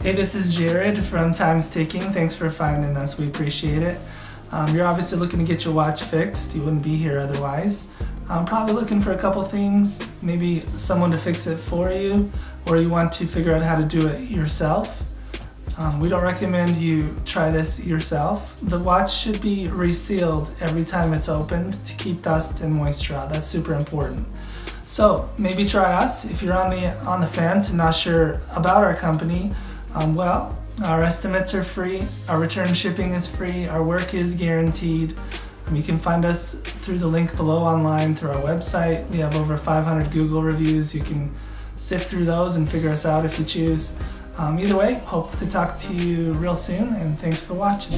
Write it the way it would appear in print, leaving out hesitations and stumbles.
Hey, this is Jared from Time's Ticking. Thanks for finding us. We appreciate it. You're obviously looking to get your watch fixed. You wouldn't be here otherwise. Probably looking for a couple things, maybe someone to fix it for you, or you want to figure out how to do it yourself. We don't recommend you try this yourself. The watch should be resealed every time it's opened to keep dust and moisture out. That's super important. So maybe try us. If you're on the fence and not sure about our company, well, our estimates are free, our return shipping is free, our work is guaranteed. You can find us through the link below online through our website. We have over 500 Google reviews. You can sift through those and figure us out if you choose. Either way, hope to talk to you real soon, and thanks for watching.